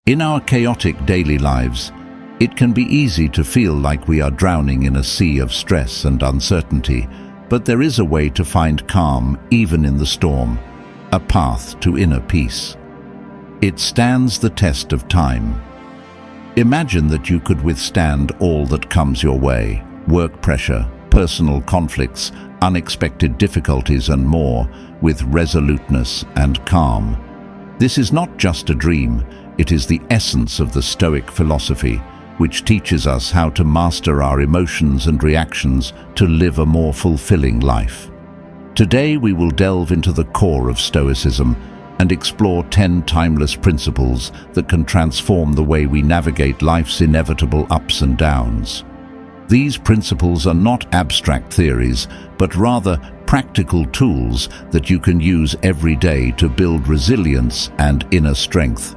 In our chaotic daily lives, it can be easy to feel like we are drowning in a sea of stress and uncertainty, but there is a way to find calm even in the storm, a path to inner peace. It stands the test of time. Imagine that you could withstand all that comes your way: work pressure, personal conflicts, unexpected difficulties and more, with resoluteness and calm. This is not just a dream, it is the essence of the Stoic philosophy, which teaches us how to master our emotions and reactions to live a more fulfilling life. Today we will delve into the core of Stoicism and explore 10 timeless principles that can transform the way we navigate life's inevitable ups and downs. These principles are not abstract theories, but rather practical tools that you can use every day to build resilience and inner strength.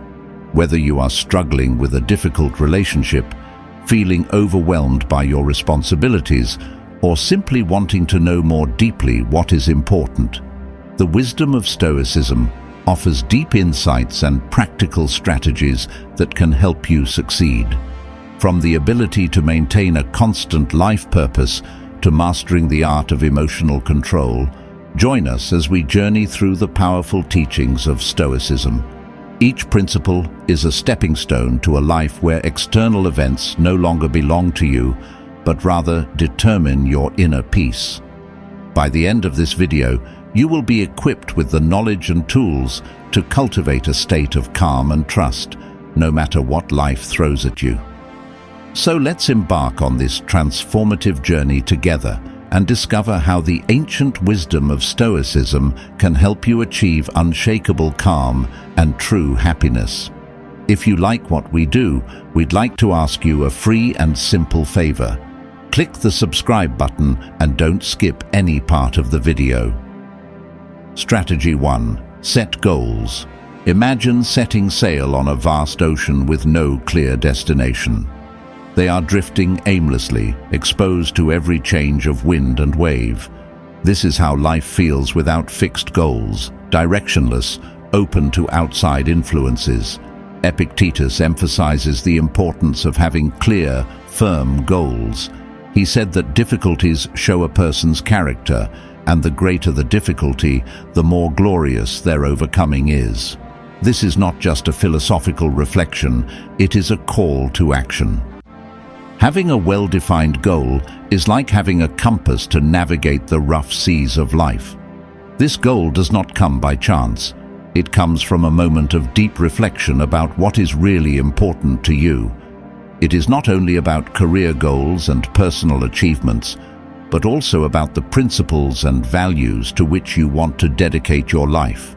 Whether you are struggling with a difficult relationship, feeling overwhelmed by your responsibilities, or simply wanting to know more deeply what is important, the wisdom of Stoicism offers deep insights and practical strategies that can help you succeed. From the ability to maintain a constant life purpose to mastering the art of emotional control, join us as we journey through the powerful teachings of Stoicism. Each principle is a stepping stone to a life where external events no longer belong to you, but rather determine your inner peace. By the end of this video, you will be equipped with the knowledge and tools to cultivate a state of calm and trust, no matter what life throws at you. So let's embark on this transformative journey together and discover how the ancient wisdom of Stoicism can help you achieve unshakable calm and true happiness. If you like what we do, we'd like to ask you a free and simple favor. Click the subscribe button and don't skip any part of the video. Strategy 1. Set goals. Imagine setting sail on a vast ocean with no clear destination. They are drifting aimlessly, exposed to every change of wind and wave. This is how life feels without fixed goals, directionless, open to outside influences. Epictetus emphasizes the importance of having clear, firm goals. He said that difficulties show a person's character, and the greater the difficulty, the more glorious their overcoming is. This is not just a philosophical reflection, it is a call to action. Having a well-defined goal is like having a compass to navigate the rough seas of life. This goal does not come by chance. It comes from a moment of deep reflection about what is really important to you. It is not only about career goals and personal achievements, but also about the principles and values to which you want to dedicate your life.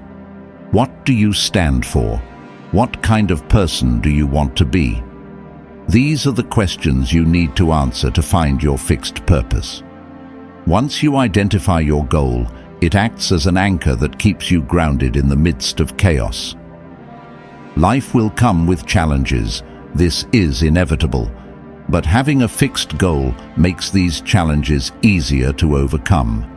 What do you stand for? What kind of person do you want to be? These are the questions you need to answer to find your fixed purpose. Once you identify your goal, it acts as an anchor that keeps you grounded in the midst of chaos. Life will come with challenges. This is inevitable. But having a fixed goal makes these challenges easier to overcome.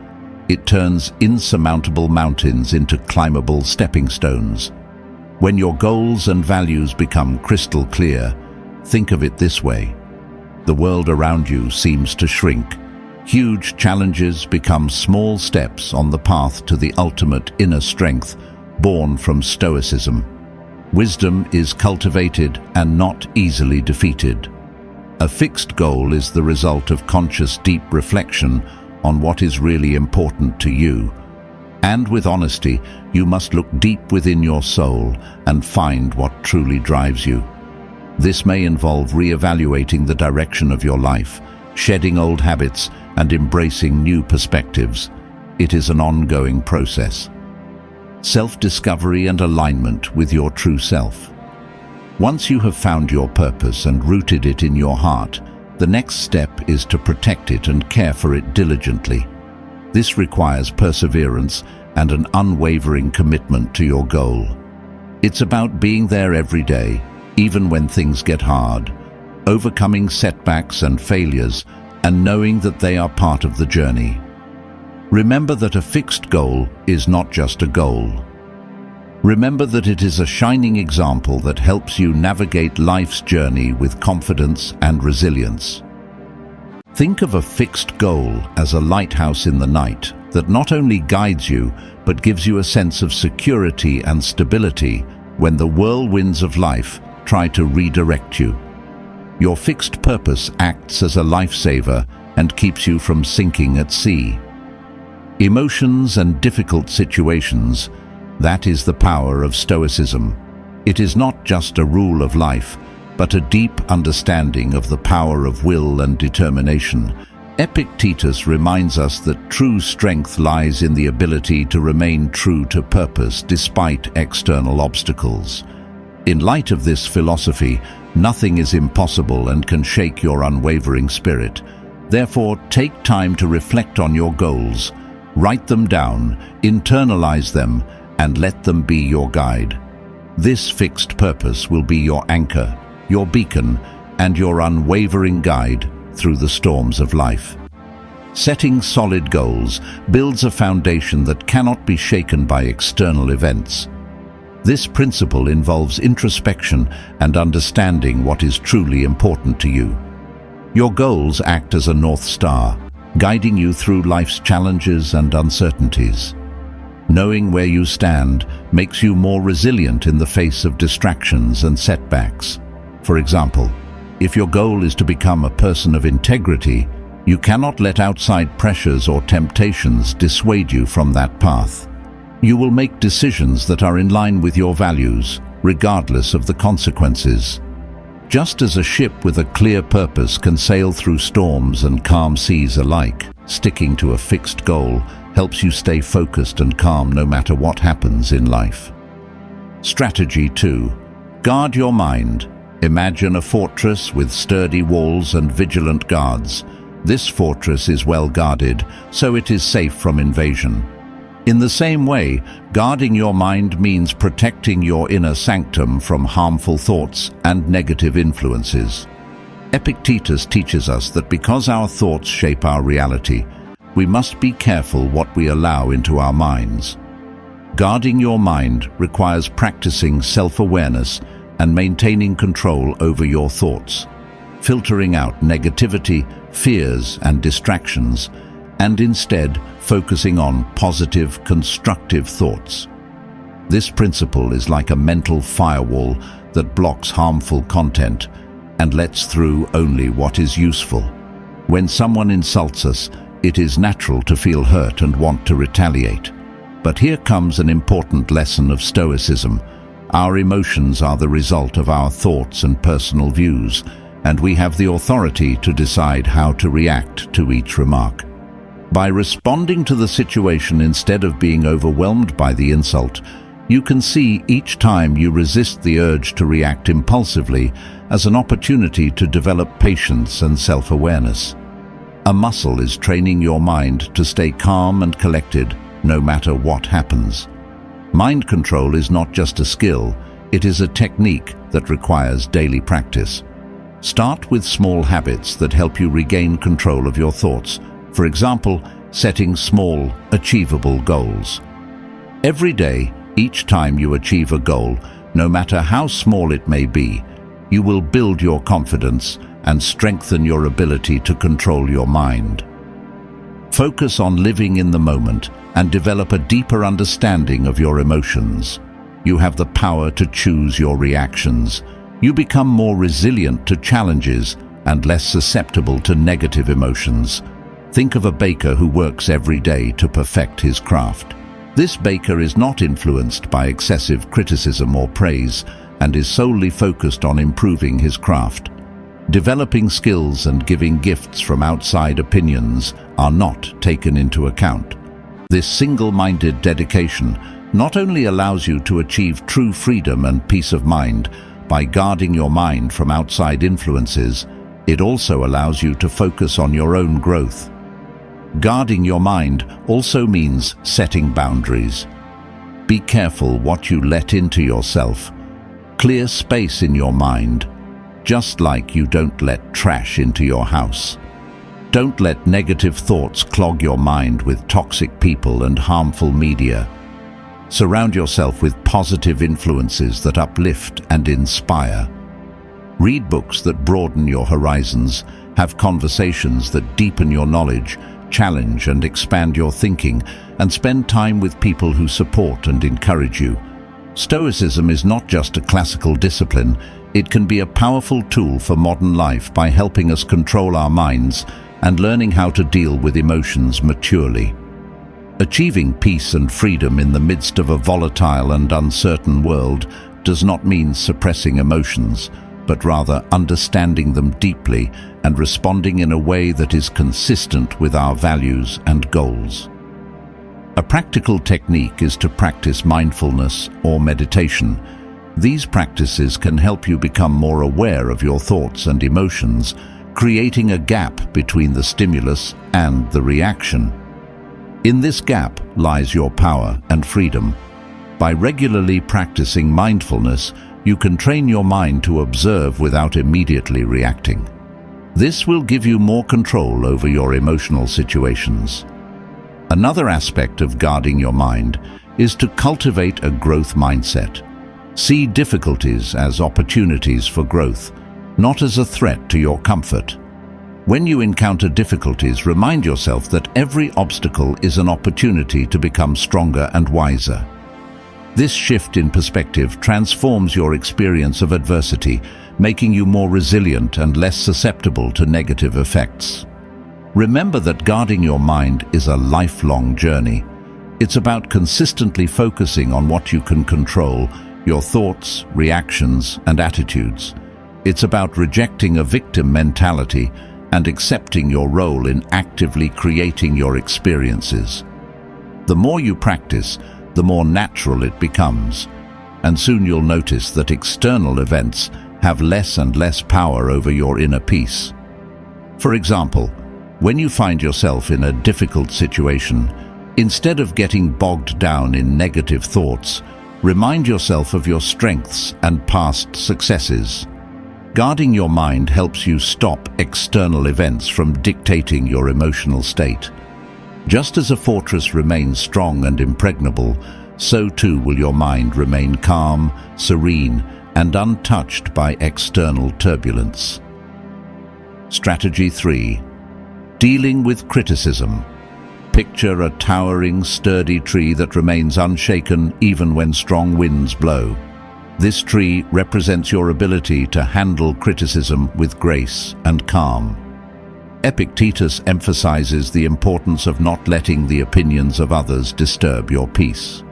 It turns insurmountable mountains into climbable stepping stones. When your goals and values become crystal clear, think of it this way. The world around you seems to shrink. Huge challenges become small steps on the path to the ultimate inner strength born from Stoicism. Wisdom is cultivated and not easily defeated. A fixed goal is the result of conscious, deep reflection on what is really important to you. And with honesty, you must look deep within your soul and find what truly drives you. This may involve re-evaluating the direction of your life, shedding old habits, and embracing new perspectives. It is an ongoing process. Self-discovery and alignment with your true self. Once you have found your purpose and rooted it in your heart, the next step is to protect it and care for it diligently. This requires perseverance and an unwavering commitment to your goal. It's about being there every day, even when things get hard, overcoming setbacks and failures, and knowing that they are part of the journey. Remember that a fixed goal is not just a goal. Remember that it is a shining example that helps you navigate life's journey with confidence and resilience. Think of a fixed goal as a lighthouse in the night that not only guides you, but gives you a sense of security and stability when the whirlwinds of life try to redirect you. Your fixed purpose acts as a lifesaver and keeps you from sinking at sea. Emotions and difficult situations, that is the power of Stoicism. It is not just a rule of life, but a deep understanding of the power of will and determination. Epictetus reminds us that true strength lies in the ability to remain true to purpose despite external obstacles. In light of this philosophy, nothing is impossible and can shake your unwavering spirit. Therefore, take time to reflect on your goals, write them down, internalize them, and let them be your guide. This fixed purpose will be your anchor, your beacon, and your unwavering guide through the storms of life. Setting solid goals builds a foundation that cannot be shaken by external events. This principle involves introspection and understanding what is truly important to you. Your goals act as a North Star, guiding you through life's challenges and uncertainties. Knowing where you stand makes you more resilient in the face of distractions and setbacks. For example, if your goal is to become a person of integrity, you cannot let outside pressures or temptations dissuade you from that path. You will make decisions that are in line with your values, regardless of the consequences. Just as a ship with a clear purpose can sail through storms and calm seas alike, sticking to a fixed goal helps you stay focused and calm no matter what happens in life. Strategy 2. Guard your mind. Imagine a fortress with sturdy walls and vigilant guards. This fortress is well guarded, so it is safe from invasion. In the same way, guarding your mind means protecting your inner sanctum from harmful thoughts and negative influences. Epictetus teaches us that because our thoughts shape our reality, we must be careful what we allow into our minds. Guarding your mind requires practicing self-awareness and maintaining control over your thoughts, filtering out negativity, fears, and distractions, and instead focusing on positive, constructive thoughts. This principle is like a mental firewall that blocks harmful content and lets through only what is useful. When someone insults us, it is natural to feel hurt and want to retaliate. But here comes an important lesson of Stoicism. Our emotions are the result of our thoughts and personal views, and we have the authority to decide how to react to each remark. By responding to the situation instead of being overwhelmed by the insult, you can see each time you resist the urge to react impulsively as an opportunity to develop patience and self-awareness. A muscle is training your mind to stay calm and collected no matter what happens. Mind control is not just a skill, it is a technique that requires daily practice. Start with small habits that help you regain control of your thoughts. For example, setting small, achievable goals. Every day, each time you achieve a goal, no matter how small it may be, you will build your confidence and strengthen your ability to control your mind. Focus on living in the moment and develop a deeper understanding of your emotions. You have the power to choose your reactions. You become more resilient to challenges and less susceptible to negative emotions. Think of a baker who works every day to perfect his craft. This baker is not influenced by excessive criticism or praise and is solely focused on improving his craft. Developing skills and giving gifts from outside opinions are not taken into account. This single-minded dedication not only allows you to achieve true freedom and peace of mind by guarding your mind from outside influences, it also allows you to focus on your own growth. Guarding your mind also means setting boundaries. Be careful what you let into yourself. Clear space in your mind, just like you don't let trash into your house. Don't let negative thoughts clog your mind with toxic people and harmful media. Surround yourself with positive influences that uplift and inspire. Read books that broaden your horizons, have conversations that deepen your knowledge, challenge and expand your thinking, and spend time with people who support and encourage you. Stoicism is not just a classical discipline, it can be a powerful tool for modern life by helping us control our minds and learning how to deal with emotions maturely. Achieving peace and freedom in the midst of a volatile and uncertain world does not mean suppressing emotions, but rather understanding them deeply and responding in a way that is consistent with our values and goals. A practical technique is to practice mindfulness or meditation. These practices can help you become more aware of your thoughts and emotions, creating a gap between the stimulus and the reaction. In this gap lies your power and freedom. By regularly practicing mindfulness, you can train your mind to observe without immediately reacting. This will give you more control over your emotional situations. Another aspect of guarding your mind is to cultivate a growth mindset. See difficulties as opportunities for growth, not as a threat to your comfort. When you encounter difficulties, remind yourself that every obstacle is an opportunity to become stronger and wiser. This shift in perspective transforms your experience of adversity, making you more resilient and less susceptible to negative effects. Remember that guarding your mind is a lifelong journey. It's about consistently focusing on what you can control, your thoughts, reactions, and attitudes. It's about rejecting a victim mentality and accepting your role in actively creating your experiences. The more you practice, the more natural it becomes, and soon you'll notice that external events have less and less power over your inner peace. For example, when you find yourself in a difficult situation, instead of getting bogged down in negative thoughts, remind yourself of your strengths and past successes. Guarding your mind helps you stop external events from dictating your emotional state. Just as a fortress remains strong and impregnable, so too will your mind remain calm, serene, and untouched by external turbulence. Strategy 3. Dealing with criticism. Picture a towering, sturdy tree that remains unshaken even when strong winds blow. This tree represents your ability to handle criticism with grace and calm. Epictetus emphasizes the importance of not letting the opinions of others disturb your peace.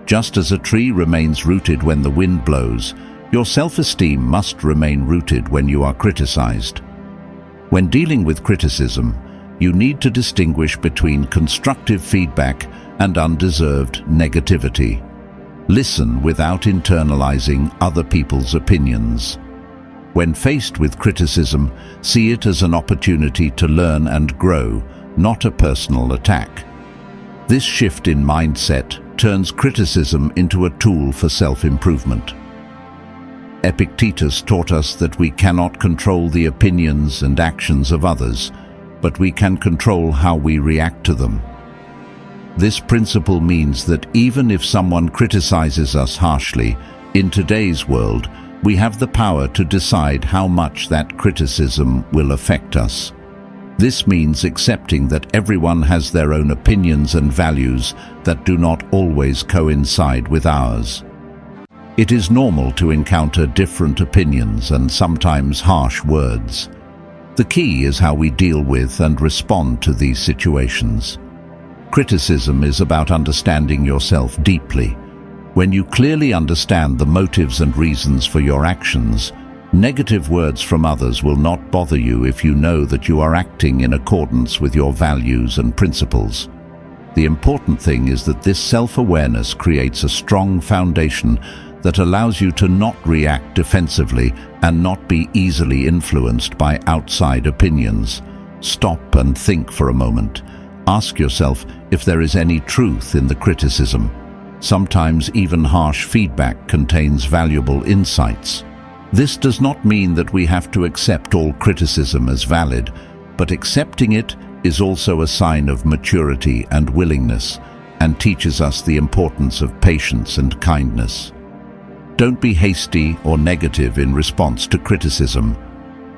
Just as a tree remains rooted when the wind blows, your self-esteem must remain rooted when you are criticized. When dealing with criticism, you need to distinguish between constructive feedback and undeserved negativity. Listen without internalizing other people's opinions. When faced with criticism, see it as an opportunity to learn and grow, not a personal attack. This shift in mindset turns criticism into a tool for self-improvement. Epictetus taught us that we cannot control the opinions and actions of others, but we can control how we react to them. This principle means that even if someone criticizes us harshly, in today's world, we have the power to decide how much that criticism will affect us. This means accepting that everyone has their own opinions and values that do not always coincide with ours. It is normal to encounter different opinions and sometimes harsh words. The key is how we deal with and respond to these situations. Criticism is about understanding yourself deeply. When you clearly understand the motives and reasons for your actions, negative words from others will not bother you if you know that you are acting in accordance with your values and principles. The important thing is that this self-awareness creates a strong foundation that allows you to not react defensively and not be easily influenced by outside opinions. Stop and think for a moment. Ask yourself if there is any truth in the criticism. Sometimes even harsh feedback contains valuable insights. This does not mean that we have to accept all criticism as valid, but accepting it is also a sign of maturity and willingness. and teaches us the importance of patience and kindness. Don't be hasty or negative in response to criticism.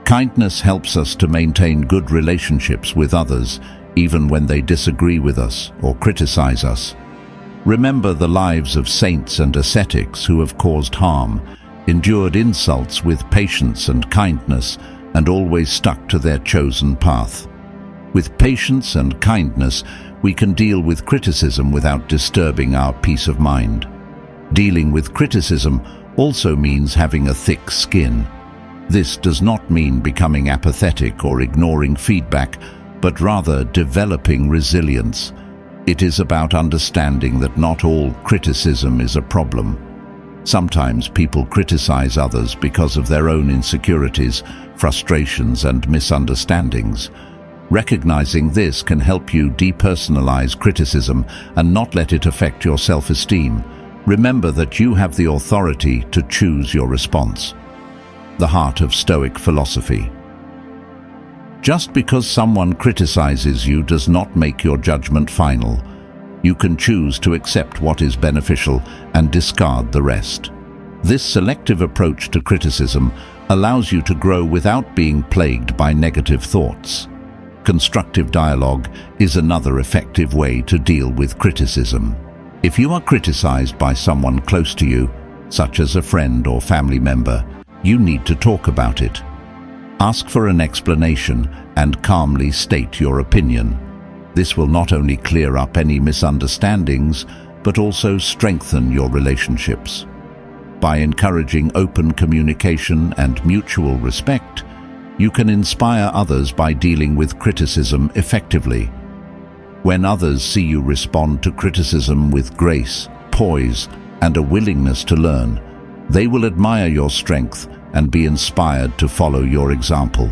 Kindness helps us to maintain good relationships with others, even when they disagree with us or criticize us. Remember the lives of saints and ascetics who have caused harm, endured insults with patience and kindness, and always stuck to their chosen path. With patience and kindness, we can deal with criticism without disturbing our peace of mind. Dealing with criticism also means having a thick skin. This does not mean becoming apathetic or ignoring feedback, but rather developing resilience. It is about understanding that not all criticism is a problem. Sometimes people criticize others because of their own insecurities, frustrations, and misunderstandings. Recognizing this can help you depersonalize criticism and not let it affect your self-esteem. Remember that you have the authority to choose your response. The heart of Stoic philosophy. Just because someone criticizes you does not make your judgment final. You can choose to accept what is beneficial and discard the rest. This selective approach to criticism allows you to grow without being plagued by negative thoughts. Constructive dialogue is another effective way to deal with criticism. If you are criticized by someone close to you, such as a friend or family member, you need to talk about it. Ask for an explanation and calmly state your opinion. This will not only clear up any misunderstandings, but also strengthen your relationships. By encouraging open communication and mutual respect, you can inspire others by dealing with criticism effectively. When others see you respond to criticism with grace, poise, and a willingness to learn, they will admire your strength and be inspired to follow your example.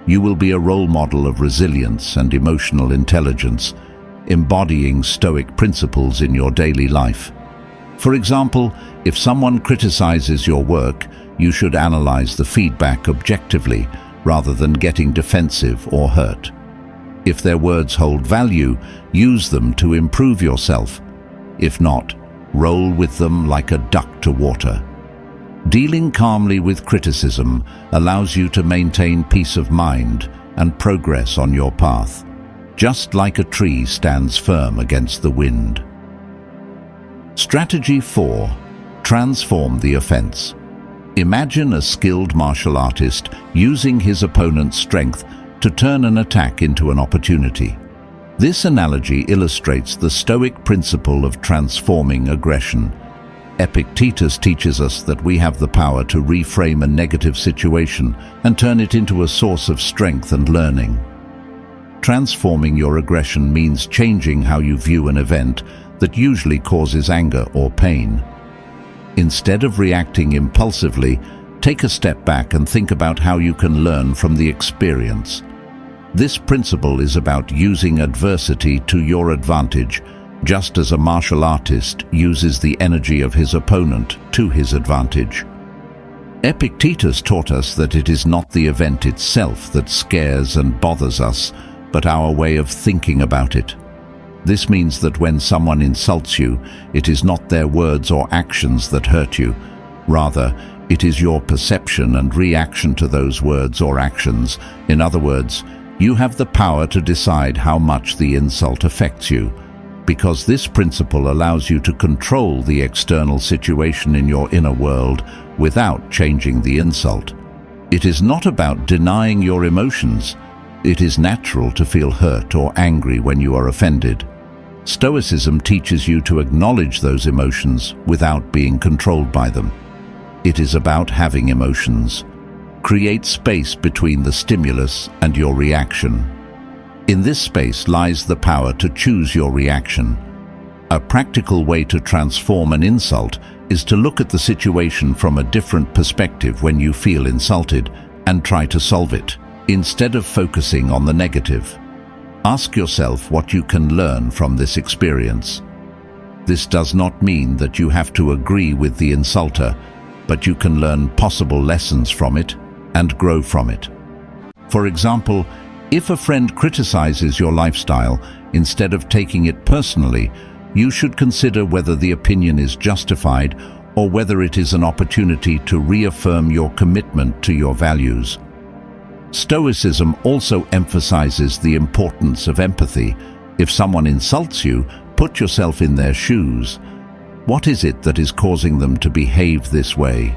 You will be a role model of resilience and emotional intelligence, embodying Stoic principles in your daily life. For example, if someone criticizes your work, you should analyze the feedback objectively rather than getting defensive or hurt. If their words hold value, use them to improve yourself. If not, roll with them like a duck to water. Dealing calmly with criticism allows you to maintain peace of mind and progress on your path, just like a tree stands firm against the wind. Strategy 4. Transform the offense. Imagine a skilled martial artist using his opponent's strength to turn an attack into an opportunity. This analogy illustrates the Stoic principle of transforming aggression. Epictetus teaches us that we have the power to reframe a negative situation and turn it into a source of strength and learning. Transforming your aggression means changing how you view an event that usually causes anger or pain. Instead of reacting impulsively, take a step back and think about how you can learn from the experience. This principle is about using adversity to your advantage, just as a martial artist uses the energy of his opponent to his advantage. Epictetus taught us that it is not the event itself that scares and bothers us, but our way of thinking about it. This means that when someone insults you, it is not their words or actions that hurt you. Rather, it is your perception and reaction to those words or actions. In other words, you have the power to decide how much the insult affects you, because this principle allows you to control the external situation in your inner world without changing the insult. It is not about denying your emotions. It is natural to feel hurt or angry when you are offended. Stoicism teaches you to acknowledge those emotions without being controlled by them. It is about having emotions. Create space between the stimulus and your reaction. In this space lies the power to choose your reaction. A practical way to transform an insult is to look at the situation from a different perspective when you feel insulted and try to solve it, instead of focusing on the negative. Ask yourself what you can learn from this experience. This does not mean that you have to agree with the insulter, but you can learn possible lessons from it and grow from it. For example, if a friend criticizes your lifestyle, instead of taking it personally, you should consider whether the opinion is justified or whether it is an opportunity to reaffirm your commitment to your values. Stoicism also emphasizes the importance of empathy. If someone insults you, put yourself in their shoes. What is it that is causing them to behave this way?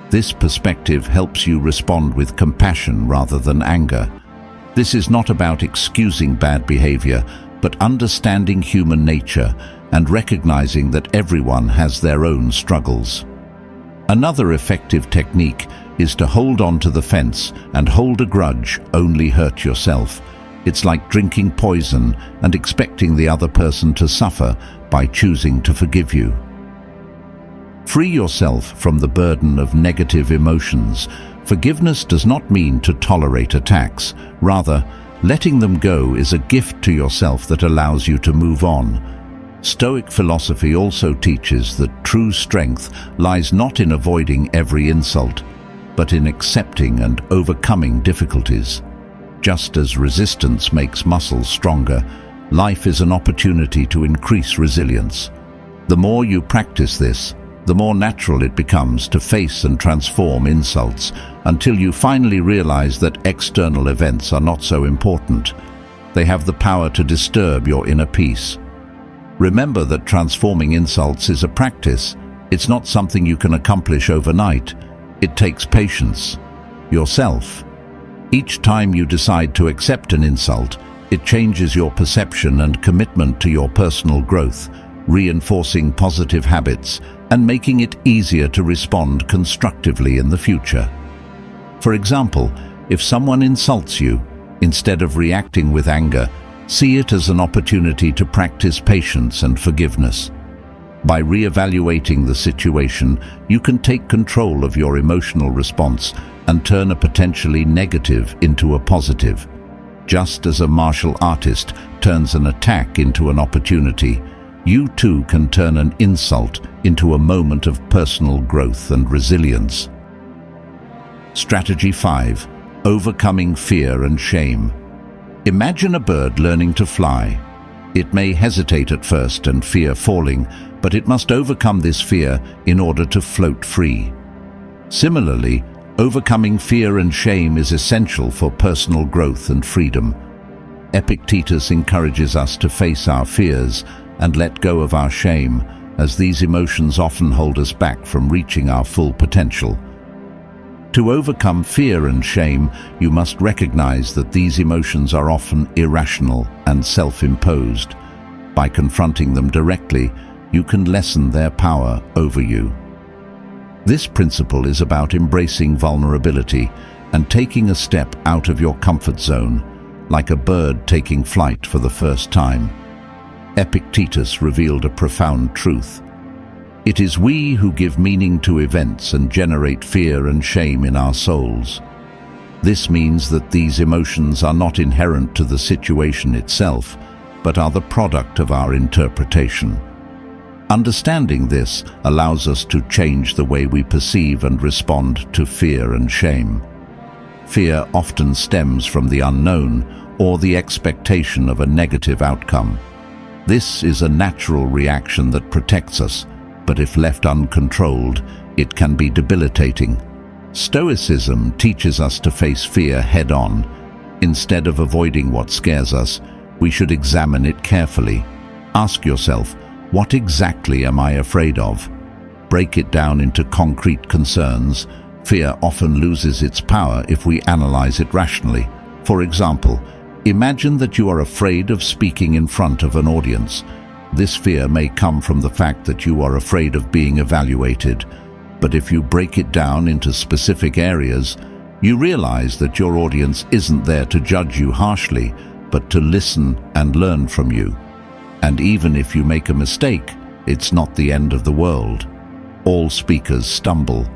This perspective helps you respond with compassion rather than anger. This is not about excusing bad behavior, but understanding human nature and recognizing that everyone has their own struggles. Another effective technique is to hold on to the fence, and hold a grudge only hurt yourself. It's like drinking poison and expecting the other person to suffer by choosing to forgive you. Free yourself from the burden of negative emotions. Forgiveness does not mean to tolerate attacks. Rather, letting them go is a gift to yourself that allows you to move on. Stoic philosophy also teaches that true strength lies not in avoiding every insult, but in accepting and overcoming difficulties. Just as resistance makes muscles stronger, life is an opportunity to increase resilience. The more you practice this, the more natural it becomes to face and transform insults, until you finally realize that external events are not so important. They have the power to disturb your inner peace. Remember that transforming insults is a practice. It's not something you can accomplish overnight. It takes patience. Yourself. Each time you decide to accept an insult, it changes your perception and commitment to your personal growth, reinforcing positive habits and making it easier to respond constructively in the future. For example, if someone insults you, instead of reacting with anger, see it as an opportunity to practice patience and forgiveness. By re-evaluating the situation, you can take control of your emotional response and turn a potentially negative into a positive. Just as a martial artist turns an attack into an opportunity, you too can turn an insult into a moment of personal growth and resilience. Strategy 5. Overcoming fear and shame. Imagine a bird learning to fly. It may hesitate at first and fear falling, but it must overcome this fear in order to float free. Similarly, overcoming fear and shame is essential for personal growth and freedom. Epictetus encourages us to face our fears and let go of our shame, as these emotions often hold us back from reaching our full potential. To overcome fear and shame, you must recognize that these emotions are often irrational and self-imposed. By confronting them directly, you can lessen their power over you. This principle is about embracing vulnerability and taking a step out of your comfort zone, like a bird taking flight for the first time. Epictetus revealed a profound truth. It is we who give meaning to events and generate fear and shame in our souls. This means that these emotions are not inherent to the situation itself, but are the product of our interpretation. Understanding this allows us to change the way we perceive and respond to fear and shame. Fear often stems from the unknown or the expectation of a negative outcome. This is a natural reaction that protects us, but if left uncontrolled, it can be debilitating. Stoicism teaches us to face fear head-on. Instead of avoiding what scares us, we should examine it carefully. Ask yourself, what exactly am I afraid of? Break it down into concrete concerns. Fear often loses its power if we analyze it rationally. For example, imagine that you are afraid of speaking in front of an audience. This fear may come from the fact that you are afraid of being evaluated. But if you break it down into specific areas, you realize that your audience isn't there to judge you harshly, but to listen and learn from you. And even if you make a mistake, it's not the end of the world. All speakers stumble.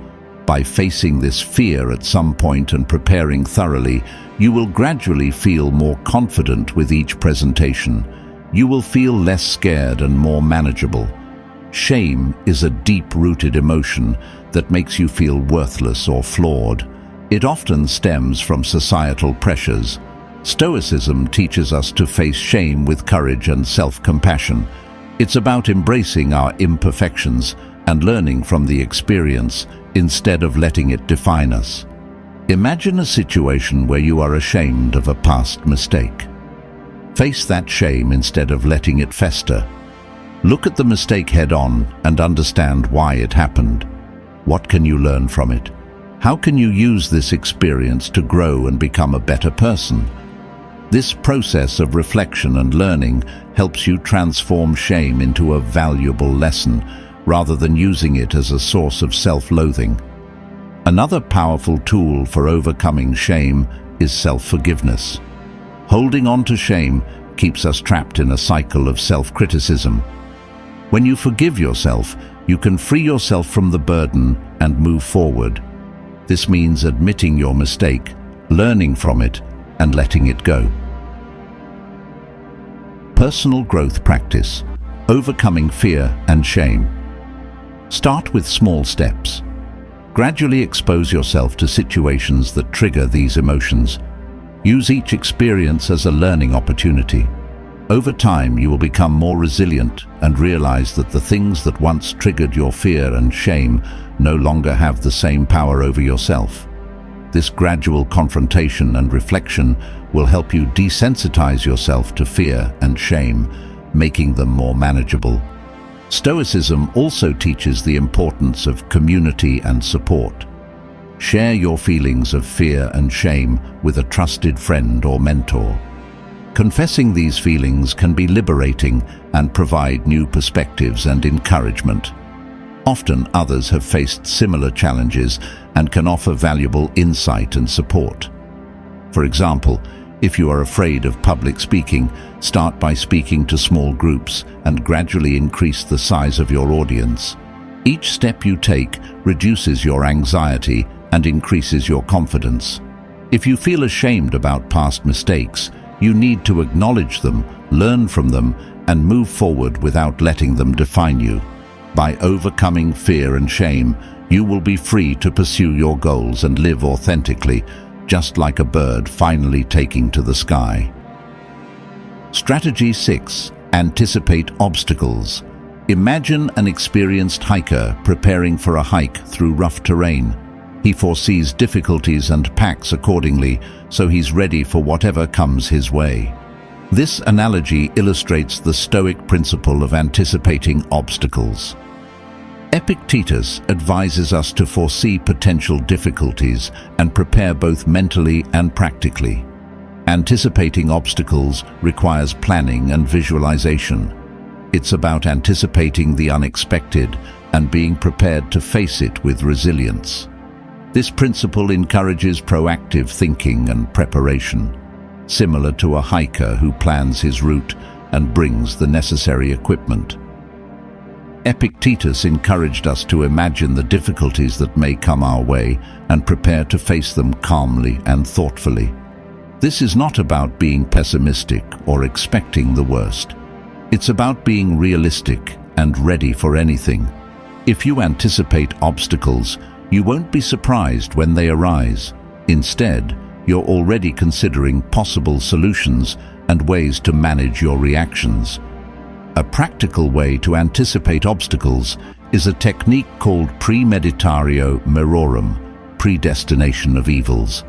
By facing this fear at some point and preparing thoroughly, you will gradually feel more confident with each presentation. You will feel less scared and more manageable. Shame is a deep-rooted emotion that makes you feel worthless or flawed. It often stems from societal pressures. Stoicism teaches us to face shame with courage and self-compassion. It's about embracing our imperfections and learning from the experience instead of letting it define us. Imagine a situation where you are ashamed of a past mistake. Face that shame instead of letting it fester. Look at the mistake head-on and understand why it happened. What can you learn from it? How can you use this experience to grow and become a better person? This process of reflection and learning helps you transform shame into a valuable lesson rather than using it as a source of self-loathing. Another powerful tool for overcoming shame is self-forgiveness. Holding on to shame keeps us trapped in a cycle of self-criticism. When you forgive yourself, you can free yourself from the burden and move forward. This means admitting your mistake, learning from it, and letting it go. Personal growth practice: overcoming fear and shame. Start with small steps. Gradually expose yourself to situations that trigger these emotions. Use each experience as a learning opportunity. Over time, you will become more resilient and realize that the things that once triggered your fear and shame no longer have the same power over yourself. This gradual confrontation and reflection will help you desensitize yourself to fear and shame, making them more manageable. Stoicism also teaches the importance of community and support. Share your feelings of fear and shame with a trusted friend or mentor. Confessing these feelings can be liberating and provide new perspectives and encouragement. Often others have faced similar challenges and can offer valuable insight and support. For example, if you are afraid of public speaking, start by speaking to small groups and gradually increase the size of your audience. Each step you take reduces your anxiety and increases your confidence. If you feel ashamed about past mistakes, you need to acknowledge them, learn from them, and move forward without letting them define you. By overcoming fear and shame, you will be free to pursue your goals and live authentically, just like a bird finally taking to the sky. Strategy 6. Anticipate obstacles. Imagine an experienced hiker preparing for a hike through rough terrain. He foresees difficulties and packs accordingly, so he's ready for whatever comes his way. This analogy illustrates the Stoic principle of anticipating obstacles. Epictetus advises us to foresee potential difficulties and prepare both mentally and practically. Anticipating obstacles requires planning and visualization. It's about anticipating the unexpected and being prepared to face it with resilience. This principle encourages proactive thinking and preparation, similar to a hiker who plans his route and brings the necessary equipment. Epictetus encouraged us to imagine the difficulties that may come our way and prepare to face them calmly and thoughtfully. This is not about being pessimistic or expecting the worst. It's about being realistic and ready for anything. If you anticipate obstacles, you won't be surprised when they arise. Instead, you're already considering possible solutions and ways to manage your reactions. A practical way to anticipate obstacles is a technique called premeditatio mororum, predestination of evils.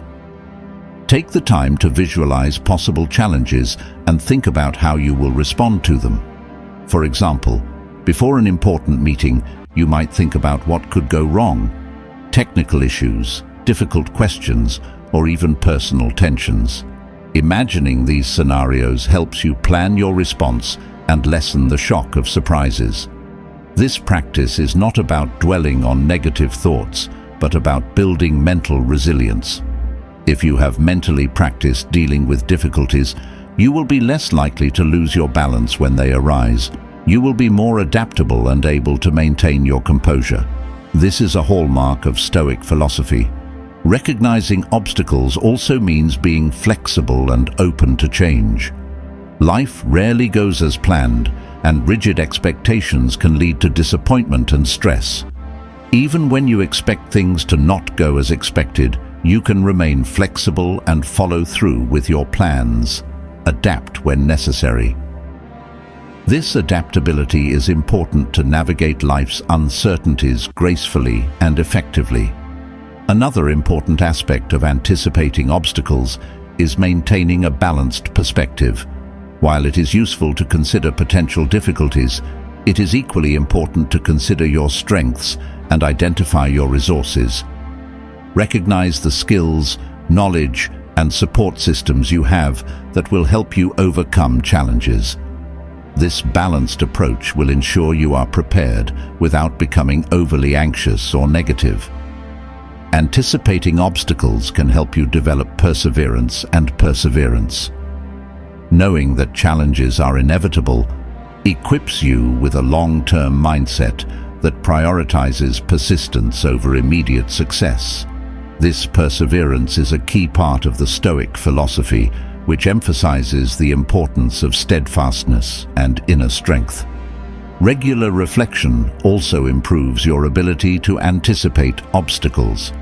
Take the time to visualize possible challenges and think about how you will respond to them. For example, before an important meeting, you might think about what could go wrong: technical issues, difficult questions, or even personal tensions. Imagining these scenarios helps you plan your response and lessen the shock of surprises. This practice is not about dwelling on negative thoughts, but about building mental resilience. If you have mentally practiced dealing with difficulties, you will be less likely to lose your balance when they arise. You will be more adaptable and able to maintain your composure. This is a hallmark of Stoic philosophy. Recognizing obstacles also means being flexible and open to change. Life rarely goes as planned, and rigid expectations can lead to disappointment and stress. Even when you expect things to not go as expected, you can remain flexible and follow through with your plans. Adapt when necessary. This adaptability is important to navigate life's uncertainties gracefully and effectively. Another important aspect of anticipating obstacles is maintaining a balanced perspective. While it is useful to consider potential difficulties, it is equally important to consider your strengths and identify your resources. Recognize the skills, knowledge, and support systems you have that will help you overcome challenges. This balanced approach will ensure you are prepared without becoming overly anxious or negative. Anticipating obstacles can help you develop perseverance. Knowing that challenges are inevitable equips you with a long-term mindset that prioritizes persistence over immediate success. This perseverance is a key part of the Stoic philosophy, which emphasizes the importance of steadfastness and inner strength. Regular reflection also improves your ability to anticipate obstacles.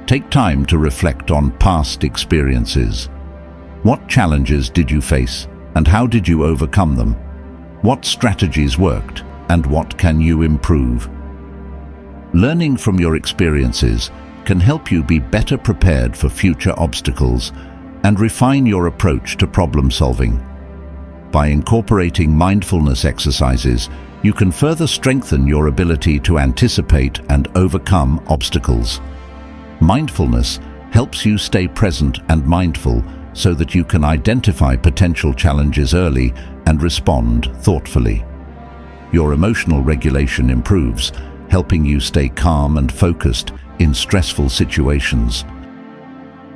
Take time to reflect on past experiences. What challenges did you face, and how did you overcome them? What strategies worked, and what can you improve? Learning from your experiences can help you be better prepared for future obstacles and refine your approach to problem solving. By incorporating mindfulness exercises, you can further strengthen your ability to anticipate and overcome obstacles. Mindfulness helps you stay present and mindful so that you can identify potential challenges early and respond thoughtfully. Your emotional regulation improves, helping you stay calm and focused in stressful situations.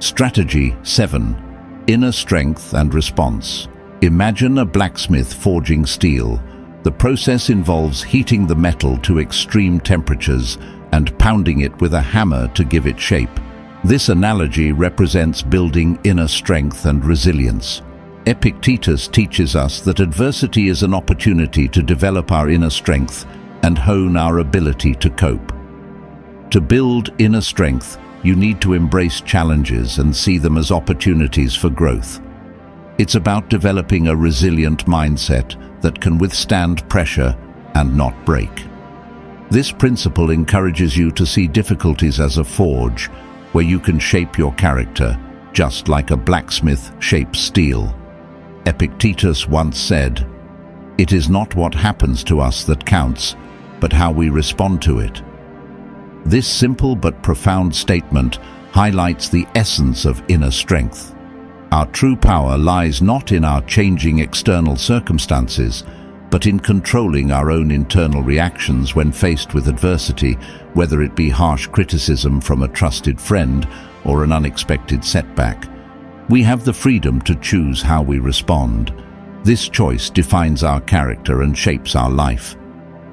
Strategy 7. Inner strength and response. Imagine a blacksmith forging steel. The process involves heating the metal to extreme temperatures and pounding it with a hammer to give it shape. This analogy represents building inner strength and resilience. Epictetus teaches us that adversity is an opportunity to develop our inner strength and hone our ability to cope. To build inner strength, you need to embrace challenges and see them as opportunities for growth. It's about developing a resilient mindset that can withstand pressure and not break. This principle encourages you to see difficulties as a forge where you can shape your character, just like a blacksmith shapes steel. Epictetus once said, "It is not what happens to us that counts, but how we respond to it." This simple but profound statement highlights the essence of inner strength. Our true power lies not in our changing external circumstances, but in controlling our own internal reactions when faced with adversity, whether it be harsh criticism from a trusted friend or an unexpected setback. We have the freedom to choose how we respond. This choice defines our character and shapes our life.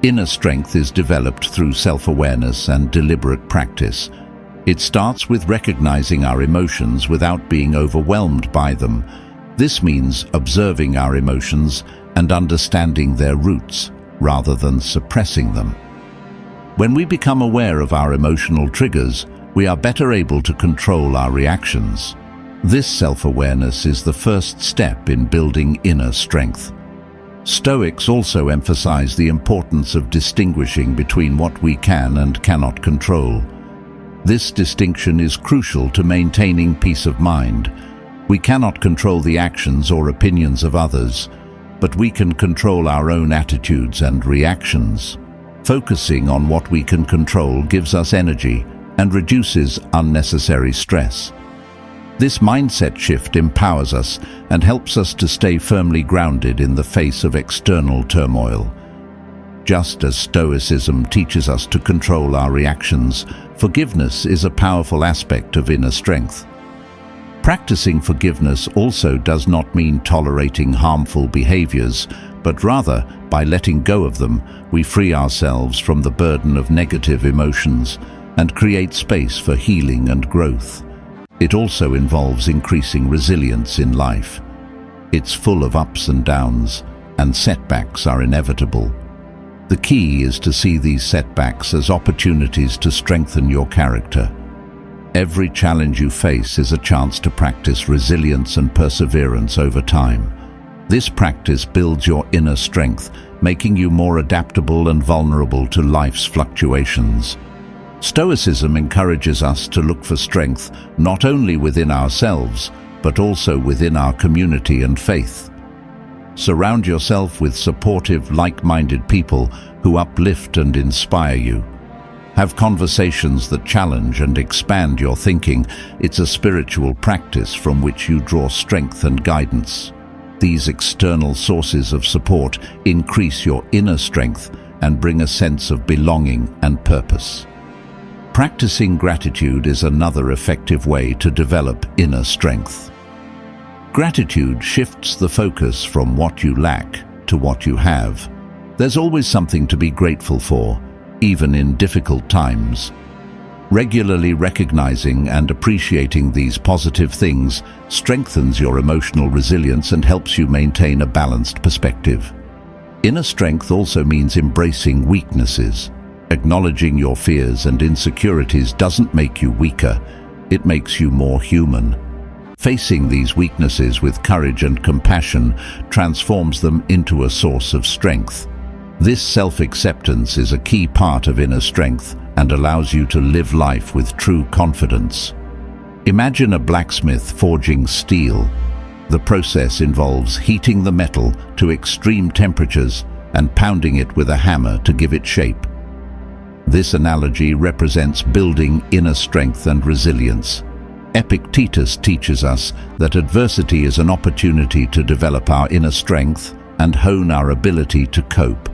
Inner strength is developed through self-awareness and deliberate practice. It starts with recognizing our emotions without being overwhelmed by them. This means observing our emotions and understanding their roots, rather than suppressing them. When we become aware of our emotional triggers, we are better able to control our reactions. This self-awareness is the first step in building inner strength. Stoics also emphasize the importance of distinguishing between what we can and cannot control. This distinction is crucial to maintaining peace of mind. We cannot control the actions or opinions of others, but we can control our own attitudes and reactions. Focusing on what we can control gives us energy and reduces unnecessary stress. This mindset shift empowers us and helps us to stay firmly grounded in the face of external turmoil. Just as Stoicism teaches us to control our reactions, forgiveness is a powerful aspect of inner strength. Practicing forgiveness also does not mean tolerating harmful behaviors, but rather, by letting go of them, we free ourselves from the burden of negative emotions and create space for healing and growth. It also involves increasing resilience in life. It's full of ups and downs, and setbacks are inevitable. The key is to see these setbacks as opportunities to strengthen your character. Every challenge you face is a chance to practice resilience and perseverance over time. This practice builds your inner strength, making you more adaptable and vulnerable to life's fluctuations. Stoicism encourages us to look for strength not only within ourselves, but also within our community and faith. Surround yourself with supportive, like-minded people who uplift and inspire you. Have conversations that challenge and expand your thinking. It's a spiritual practice from which you draw strength and guidance. These external sources of support increase your inner strength and bring a sense of belonging and purpose. Practicing gratitude is another effective way to develop inner strength. Gratitude shifts the focus from what you lack to what you have. There's always something to be grateful for, even in difficult times. Regularly recognizing and appreciating these positive things strengthens your emotional resilience and helps you maintain a balanced perspective. Inner strength also means embracing weaknesses. Acknowledging your fears and insecurities doesn't make you weaker, it makes you more human. Facing these weaknesses with courage and compassion transforms them into a source of strength. This self-acceptance is a key part of inner strength and allows you to live life with true confidence. Imagine a blacksmith forging steel. The process involves heating the metal to extreme temperatures and pounding it with a hammer to give it shape. This analogy represents building inner strength and resilience. Epictetus teaches us that adversity is an opportunity to develop our inner strength and hone our ability to cope.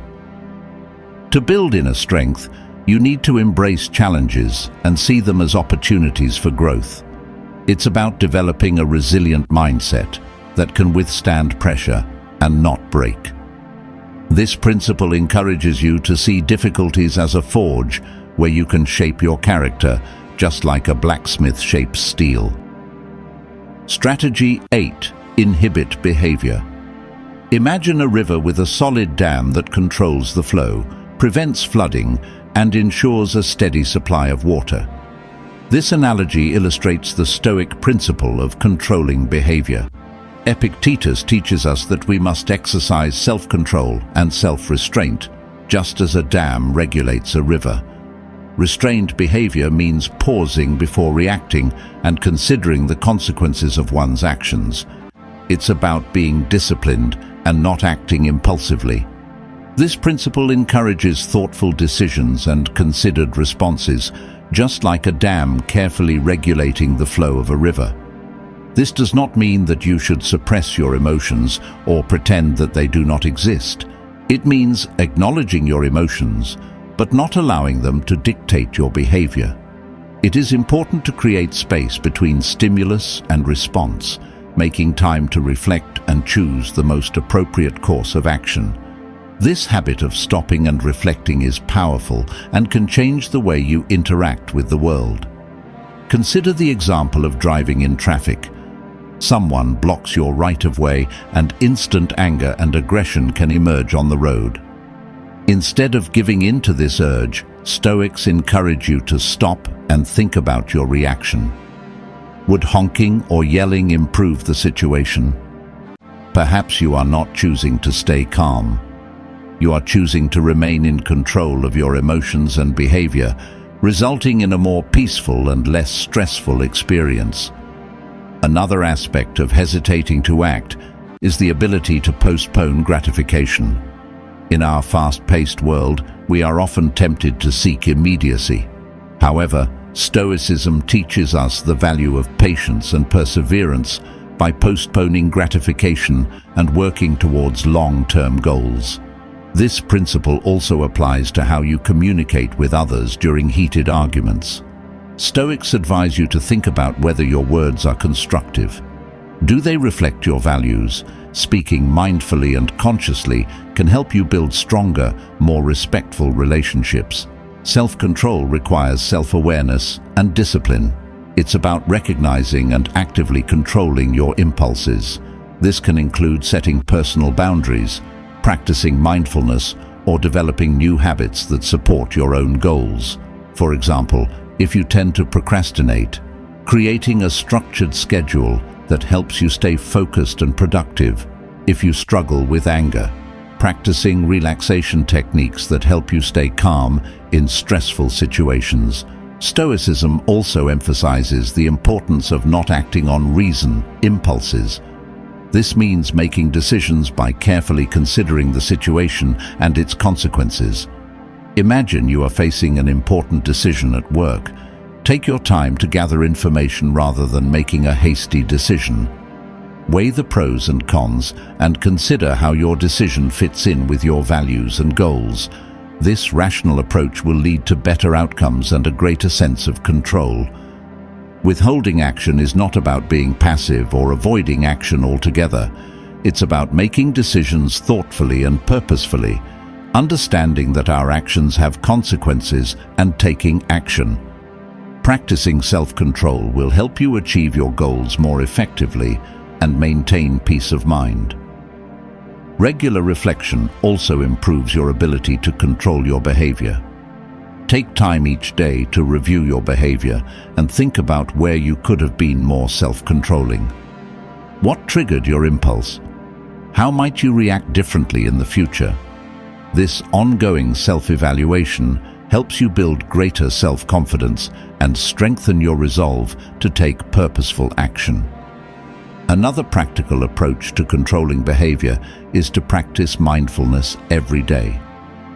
To build inner strength, you need to embrace challenges and see them as opportunities for growth. It's about developing a resilient mindset that can withstand pressure and not break. This principle encourages you to see difficulties as a forge where you can shape your character, just like a blacksmith shapes steel. Strategy 8. Inhibit behavior. Imagine a river with a solid dam that controls the flow, prevents flooding, and ensures a steady supply of water. This analogy illustrates the Stoic principle of controlling behavior. Epictetus teaches us that we must exercise self-control and self-restraint, just as a dam regulates a river. Restrained behavior means pausing before reacting and considering the consequences of one's actions. It's about being disciplined and not acting impulsively. This principle encourages thoughtful decisions and considered responses, just like a dam carefully regulating the flow of a river. This does not mean that you should suppress your emotions or pretend that they do not exist. It means acknowledging your emotions, but not allowing them to dictate your behavior. It is important to create space between stimulus and response, making time to reflect and choose the most appropriate course of action. This habit of stopping and reflecting is powerful and can change the way you interact with the world. Consider the example of driving in traffic. Someone blocks your right-of-way and instant anger and aggression can emerge on the road. Instead of giving in to this urge, Stoics encourage you to stop and think about your reaction. Would honking or yelling improve the situation? Perhaps you are not choosing to stay calm. You are choosing to remain in control of your emotions and behavior, resulting in a more peaceful and less stressful experience. Another aspect of hesitating to act is the ability to postpone gratification. In our fast-paced world, we are often tempted to seek immediacy. However, Stoicism teaches us the value of patience and perseverance by postponing gratification and working towards long-term goals. This principle also applies to how you communicate with others during heated arguments. Stoics advise you to think about whether your words are constructive. Do they reflect your values? Speaking mindfully and consciously can help you build stronger, more respectful relationships. Self-control requires self-awareness and discipline. It's about recognizing and actively controlling your impulses. This can include setting personal boundaries, practicing mindfulness, or developing new habits that support your own goals. For example, if you tend to procrastinate, creating a structured schedule that helps you stay focused and productive If you struggle with anger, practicing relaxation techniques that help you stay calm in stressful situations. Stoicism also emphasizes the importance of not acting on reason, impulses. This means making decisions by carefully considering the situation and its consequences. Imagine you are facing an important decision at work. Take your time to gather information rather than making a hasty decision. Weigh the pros and cons and consider how your decision fits in with your values and goals. This rational approach will lead to better outcomes and a greater sense of control. Withholding action is not about being passive or avoiding action altogether. It's about making decisions thoughtfully and purposefully, understanding that our actions have consequences and taking action. Practicing self-control will help you achieve your goals more effectively and maintain peace of mind. Regular reflection also improves your ability to control your behavior. Take time each day to review your behavior and think about where you could have been more self-controlling. What triggered your impulse? How might you react differently in the future? This ongoing self-evaluation helps you build greater self-confidence and strengthen your resolve to take purposeful action. Another practical approach to controlling behavior is to practice mindfulness every day.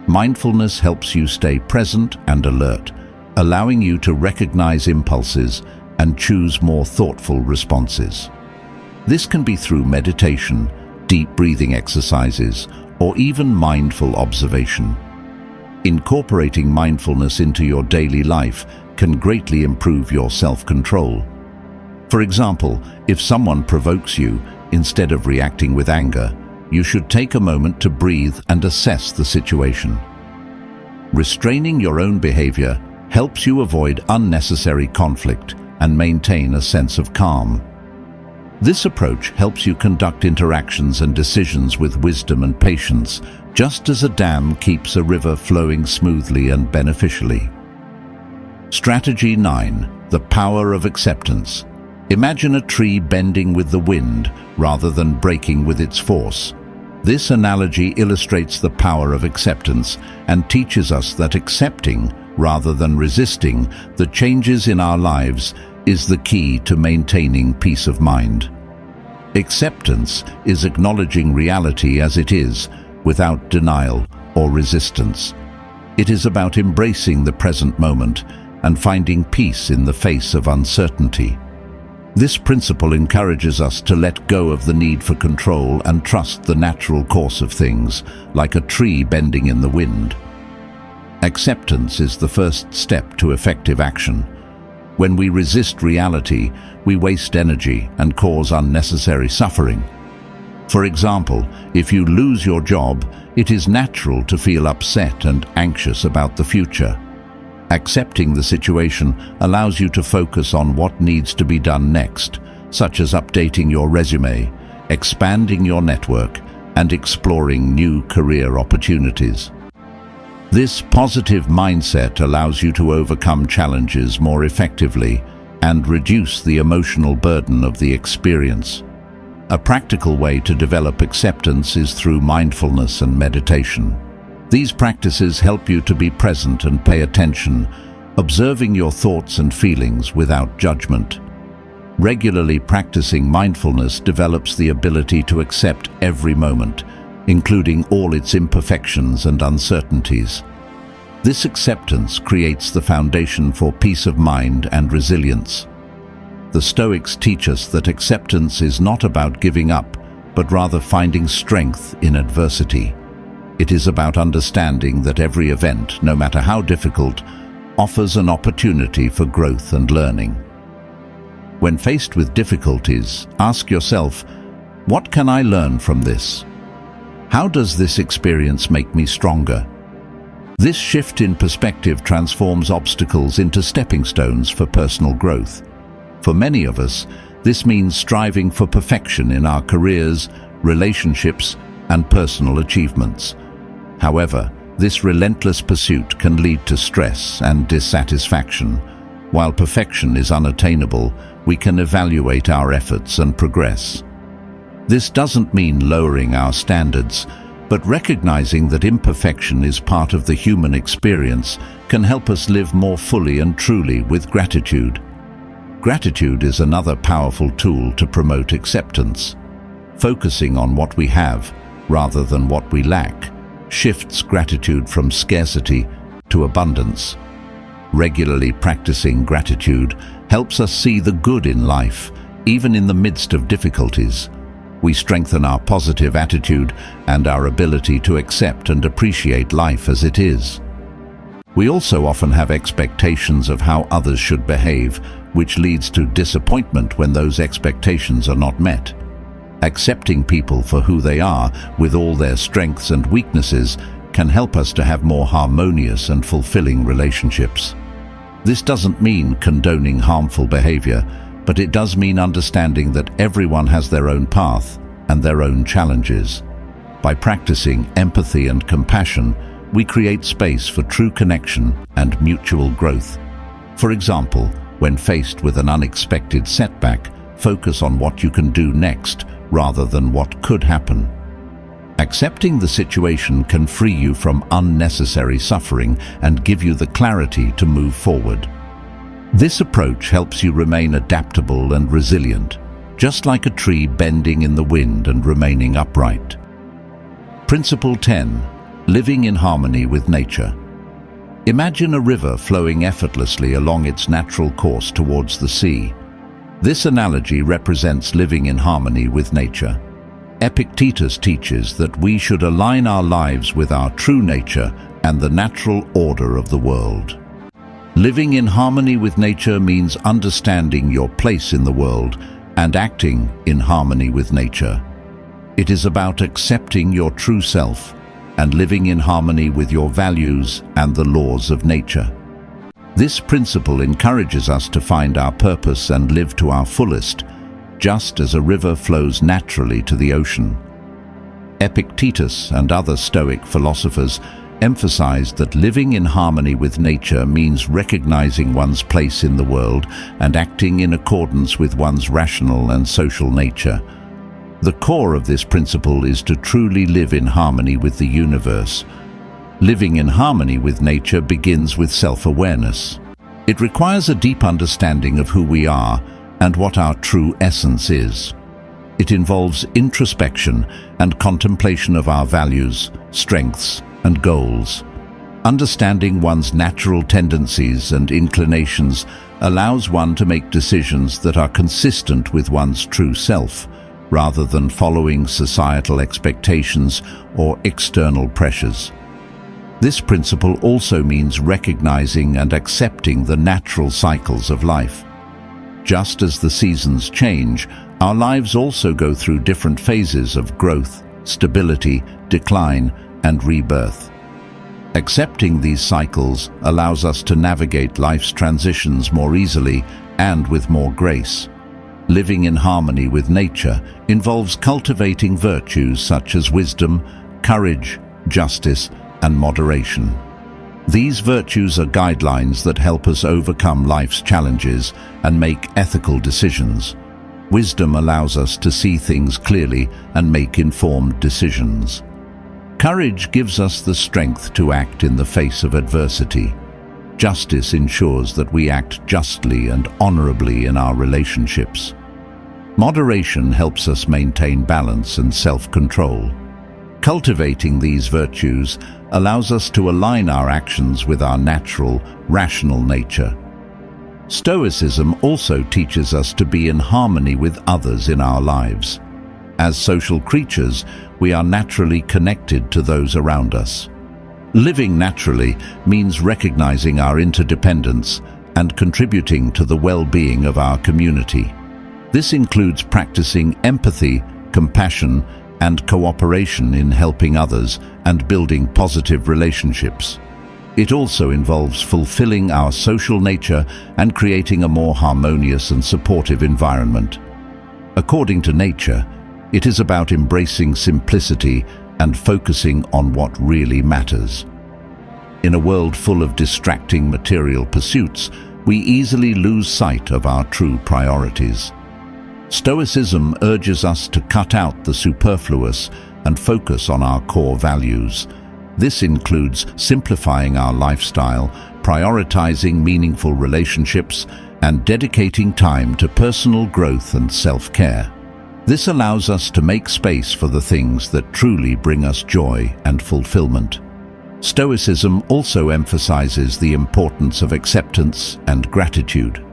Mindfulness helps you stay present and alert, allowing you to recognize impulses and choose more thoughtful responses. This can be through meditation, deep breathing exercises, or even mindful observation. Incorporating mindfulness into your daily life can greatly improve your self-control. For example, if someone provokes you, instead of reacting with anger, you should take a moment to breathe and assess the situation. Restraining your own behavior helps you avoid unnecessary conflict and maintain a sense of calm. This approach helps you conduct interactions and decisions with wisdom and patience, just as a dam keeps a river flowing smoothly and beneficially. Strategy 9. The power of acceptance. Imagine a tree bending with the wind rather than breaking with its force. This analogy illustrates the power of acceptance and teaches us that accepting, rather than resisting, the changes in our lives is the key to maintaining peace of mind. Acceptance is acknowledging reality as it is, without denial or resistance. It is about embracing the present moment and finding peace in the face of uncertainty. This principle encourages us to let go of the need for control and trust the natural course of things, like a tree bending in the wind. Acceptance is the first step to effective action. When we resist reality, we waste energy and cause unnecessary suffering. For example, if you lose your job, it is natural to feel upset and anxious about the future. Accepting the situation allows you to focus on what needs to be done next, such as updating your resume, expanding your network, and exploring new career opportunities. This positive mindset allows you to overcome challenges more effectively and reduce the emotional burden of the experience. A practical way to develop acceptance is through mindfulness and meditation. These practices help you to be present and pay attention, observing your thoughts and feelings without judgment. Regularly practicing mindfulness develops the ability to accept every moment, including all its imperfections and uncertainties. This acceptance creates the foundation for peace of mind and resilience. The Stoics teach us that acceptance is not about giving up, but rather finding strength in adversity. It is about understanding that every event, no matter how difficult, offers an opportunity for growth and learning. When faced with difficulties, ask yourself, what can I learn from this? How does this experience make me stronger? This shift in perspective transforms obstacles into stepping stones for personal growth. For many of us, this means striving for perfection in our careers, relationships, and personal achievements. However, this relentless pursuit can lead to stress and dissatisfaction. While perfection is unattainable, we can evaluate our efforts and progress. This doesn't mean lowering our standards, but recognizing that imperfection is part of the human experience can help us live more fully and truly with gratitude. Gratitude is another powerful tool to promote acceptance. Focusing on what we have, rather than what we lack, shifts gratitude from scarcity to abundance. Regularly practicing gratitude helps us see the good in life, even in the midst of difficulties. We strengthen our positive attitude and our ability to accept and appreciate life as it is. We also often have expectations of how others should behave, which leads to disappointment when those expectations are not met. Accepting people for who they are, with all their strengths and weaknesses, can help us to have more harmonious and fulfilling relationships. This doesn't mean condoning harmful behavior, but it does mean understanding that everyone has their own path and their own challenges. By practicing empathy and compassion, we create space for true connection and mutual growth. For example, when faced with an unexpected setback, focus on what you can do next rather than what could happen. Accepting the situation can free you from unnecessary suffering and give you the clarity to move forward. This approach helps you remain adaptable and resilient, just like a tree bending in the wind and remaining upright. Principle 10. Living in harmony with nature. Imagine a river flowing effortlessly along its natural course towards the sea. This analogy represents living in harmony with nature. Epictetus teaches that we should align our lives with our true nature and the natural order of the world. Living in harmony with nature means understanding your place in the world and acting in harmony with nature. It is about accepting your true self and living in harmony with your values and the laws of nature. This principle encourages us to find our purpose and live to our fullest, just as a river flows naturally to the ocean. Epictetus and other Stoic philosophers emphasized that living in harmony with nature means recognizing one's place in the world and acting in accordance with one's rational and social nature. The core of this principle is to truly live in harmony with the universe. Living in harmony with nature begins with self-awareness. It requires a deep understanding of who we are and what our true essence is. It involves introspection and contemplation of our values, strengths, and goals. Understanding one's natural tendencies and inclinations allows one to make decisions that are consistent with one's true self, rather than following societal expectations or external pressures. This principle also means recognizing and accepting the natural cycles of life. Just as the seasons change, our lives also go through different phases of growth, stability, decline, and rebirth. Accepting these cycles allows us to navigate life's transitions more easily and with more grace. Living in harmony with nature involves cultivating virtues such as wisdom, courage, justice, and moderation. These virtues are guidelines that help us overcome life's challenges and make ethical decisions. Wisdom allows us to see things clearly and make informed decisions. Courage gives us the strength to act in the face of adversity. Justice ensures that we act justly and honorably in our relationships. Moderation helps us maintain balance and self-control. Cultivating these virtues allows us to align our actions with our natural, rational nature. Stoicism also teaches us to be in harmony with others in our lives. As social creatures, we are naturally connected to those around us. Living naturally means recognizing our interdependence and contributing to the well-being of our community. This includes practicing empathy, compassion, and cooperation in helping others and building positive relationships. It also involves fulfilling our social nature and creating a more harmonious and supportive environment. According to nature, it is about embracing simplicity and focusing on what really matters. In a world full of distracting material pursuits, we easily lose sight of our true priorities. Stoicism urges us to cut out the superfluous and focus on our core values. This includes simplifying our lifestyle, prioritizing meaningful relationships, and dedicating time to personal growth and self-care. This allows us to make space for the things that truly bring us joy and fulfillment. Stoicism also emphasizes the importance of acceptance and gratitude.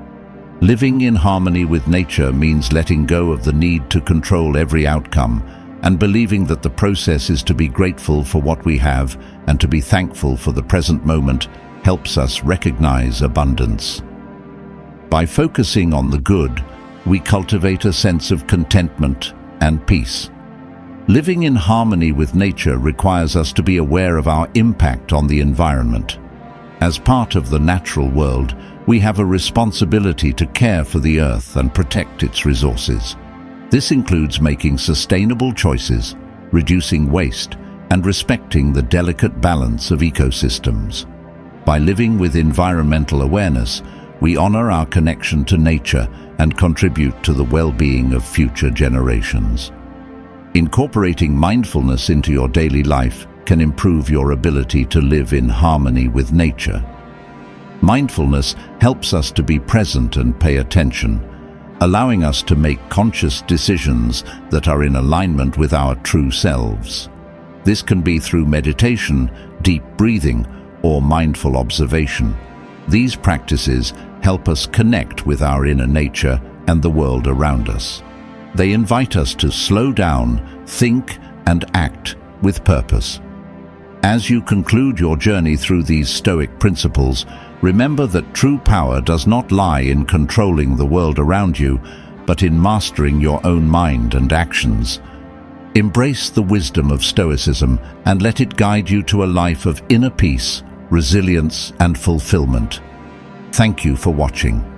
Living in harmony with nature means letting go of the need to control every outcome and believing that the process is to be grateful for what we have and to be thankful for the present moment helps us recognize abundance. By focusing on the good, we cultivate a sense of contentment and peace. Living in harmony with nature requires us to be aware of our impact on the environment. As part of the natural world, we have a responsibility to care for the earth and protect its resources. This includes making sustainable choices, reducing waste, and respecting the delicate balance of ecosystems. By living with environmental awareness, we honor our connection to nature and contribute to the well-being of future generations. Incorporating mindfulness into your daily life can improve your ability to live in harmony with nature. Mindfulness helps us to be present and pay attention, allowing us to make conscious decisions that are in alignment with our true selves. This can be through meditation, deep breathing, or mindful observation. These practices help us connect with our inner nature and the world around us. They invite us to slow down, think, and act with purpose. As you conclude your journey through these Stoic principles, remember that true power does not lie in controlling the world around you, but in mastering your own mind and actions. Embrace the wisdom of Stoicism and let it guide you to a life of inner peace, resilience, and fulfillment. Thank you for watching.